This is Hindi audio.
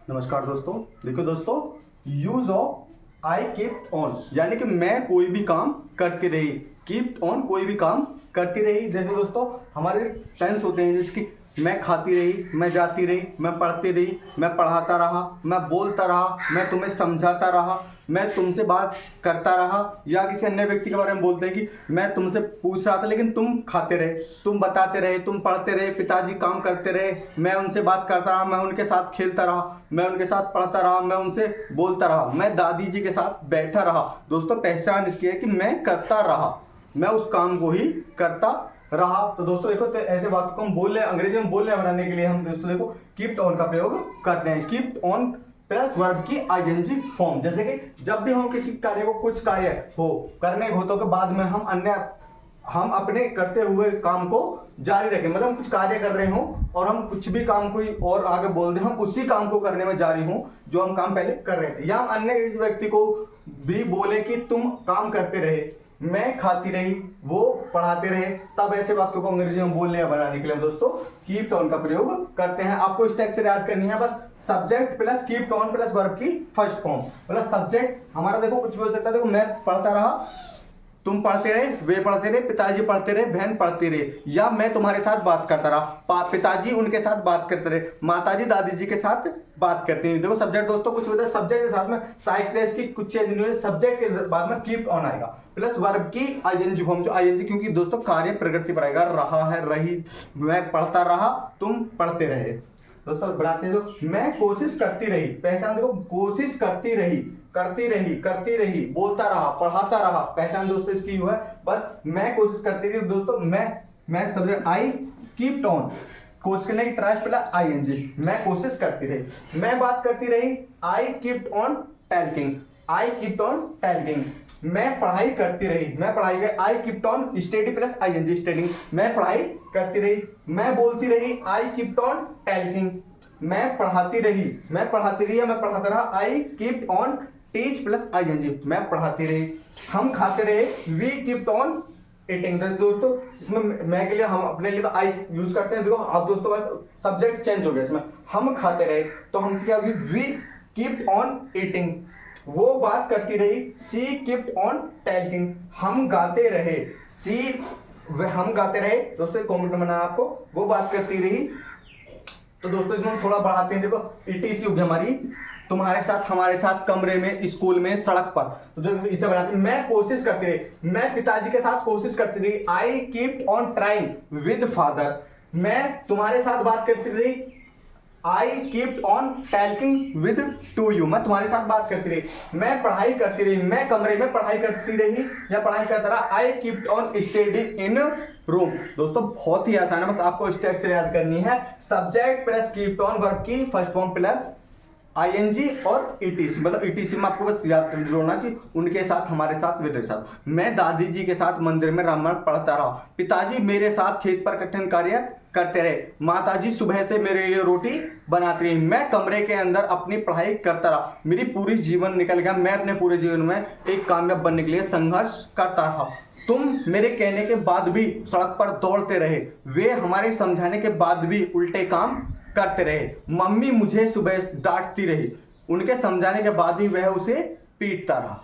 नमस्कार दोस्तों। देखो दोस्तों, use of I kept on यानी कि मैं कोई भी काम करती रही। कीप्ट ऑन कोई भी काम करती रही। जैसे दोस्तों हमारे टेंस होते हैं, जैसे कि मैं खाती रही, मैं जाती रही, मैं पढ़ती रही, मैं पढ़ाता रहा, मैं बोलता रहा, मैं तुम्हें समझाता रहा, मैं तुमसे बात करता रहा। या किसी अन्य व्यक्ति के बारे में बोलते हैं कि मैं तुमसे पूछ रहा था लेकिन तुम खाते रहे, तुम बताते रहे, तुम पढ़ते रहे, पिताजी काम करते रहे, मैं उनसे बात करता रहा, मैं उनके साथ खेलता रहा, मैं उनके साथ पढ़ता रहा, मैं उनसे बोलता रहा, मैं दादी जी के साथ बैठा रहा। दोस्तों पहचान इसकी है कि मैं करता रहा, मैं उस काम को ही करता रहा। तो दोस्तों देखो, तो ऐसे वाक्य को हम बोल रहे हैं, अंग्रेजी में बोलने बनाने के लिए हम दोस्तों देखो कीप्ट ऑन का प्रयोग करते हैं। कीप्ट ऑन प्लस वर्ब की आईएनजी फॉर्म। जैसे कि जब भी हम किसी कार्य को, कुछ कार्य हो करने होते के बाद में हम अपने करते हुए काम को जारी रखें, मतलब हम कुछ कार्य कर रहे हो और हम कुछ भी काम कोई और आगे बोल दें, हम उसी काम को करने में जारी हो जो हम काम पहले कर रहे थे। या हम अन्य व्यक्ति को भी बोले कि तुम काम करते रहे, मैं खाती रही, वो पढ़ाते रहे, तब ऐसे वाक्यों को अंग्रेजी में बोलने या बनाने के लिए हम दोस्तों कीप्ट ऑन का प्रयोग करते हैं। आपको स्ट्रक्चर याद करनी है, बस subject plus kept on plus verb की फर्स्ट फॉर्म। मतलब सब्जेक्ट हमारा देखो कुछ भी हो सकता है। देखो मैं पढ़ता रहा, तुम पढ़ते रहे, वे पढ़ते रहे, पिताजी पढ़ते रहे, बहन पढ़ती रही। या मैं तुम्हारे साथ बात करता रहा, पिताजी उनके साथ बात करते रहे, माताजी दादी जी के साथ बात करती है। देखो सब्जेक्ट दोस्तों कुछ होता है, सब्जेक्ट के साथ में साइक्रेस की कुछ चेंज नहीं, सब्जेक्ट के बाद में कीप्ट ऑन आएगा प्लस वर्ब की आईएनजी फॉर्म। जो आईएनजी क्योंकि दोस्तों कार्य प्रगति पर आएगा। रहा है, रही, मैं पढ़ता रहा, तुम पढ़ते रहे। दोस्तों बनाते हैं, जो मैं कोशिश करती रही, पहचान देखो, कोशिश करती रही, करती रही, बोलता रहा, पढ़ाता रहा, पहचान दोस्तों इसकी है बस मैं कोशिश करती रही। दोस्तों मैं सब्जेक्ट आई कीप्ट ऑन, कोशिश करने की ट्राई प्लस आईएनजी, मैं कोशिश करती रही। मैं बात करती रही, I kept on talking, I kept on talking. मैं पढ़ाई करती रही, मैं पढ़ाई कर, I kept on study plus ING studying, मैं पढ़ाई करती रही। मैं बोलती रही, आई कीप्ट ऑन टॉकिंग। मैं पढ़ाती रही, मैं पढ़ाता रहा, I kept on teach plus ING, मैं पढ़ाती रही। हम खाते रहे, वी कीप्ट ऑन ईटिंग। दोस्तों इसमें मैं के लिए हम अपने लिए आई यूज करते हैं। देखो अब दोस्तों सब्जेक्ट चेंज हो गया, इसमें हम खाते रहे तो हम क्या होगी, वी कीप्ट ऑन ईटिंग। वो बात करती रही, सी कीप्ट ऑन टॉकिंग। हम गाते रहे, हम गाते रहे। दोस्तों एक कॉमेंट बनाना आपको, वो बात करती रही। तो दोस्तों इसमें हम थोड़ा बढ़ाते हैं। देखो ईटीसी होगी हमारी, तुम्हारे साथ, हमारे साथ, कमरे में, स्कूल में, सड़क पर। तो देखो इसे बनाते हैं। मैं कोशिश करती रही, मैं पिताजी के साथ कोशिश करती रही, I kept on trying with father. मैं तुम्हारे साथ बात करती रही, I kept on talking with to you, मैं तुम्हारे साथ बात करती रही। मैं पढ़ाई करती रही, मैं कमरे में पढ़ाई करती रही या पढ़ाई करता रहा, I kept on study in room. दोस्तों बहुत ही आसान है, बस आपको स्ट्रक्चर याद करनी है। Subject plus kept on verb की फर्स्ट फॉर्म प्लस आईएनजी और ईटीसी, मतलब ईटीसी में आपको बस याद जोड़ना कि उनके साथ, हमारे साथ, मेरे साथ। मैं दादी जी के साथ मंदिर में रामायण पढ़ता रहा, पिताजी मेरे साथ खेत पर कठिन कार्य करते रहे, माताजी सुबह से मेरे लिए रोटी बनाती रही। मैं कमरे के अंदर अपनी पढ़ाई करता रहा, मेरी पूरी जीवन निकल गया, मैं अपने पूरे जीवन में एक कामयाब बनने के लिए संघर्ष करता रहा। तुम मेरे कहने के बाद भी सड़क पर दौड़ते रहे, वे हमारे समझाने के बाद भी उल्टे काम करते रहे। मम्मी मुझे सुबह डांटती रही, उनके समझाने के बाद ही वह उसे पीटता रहा।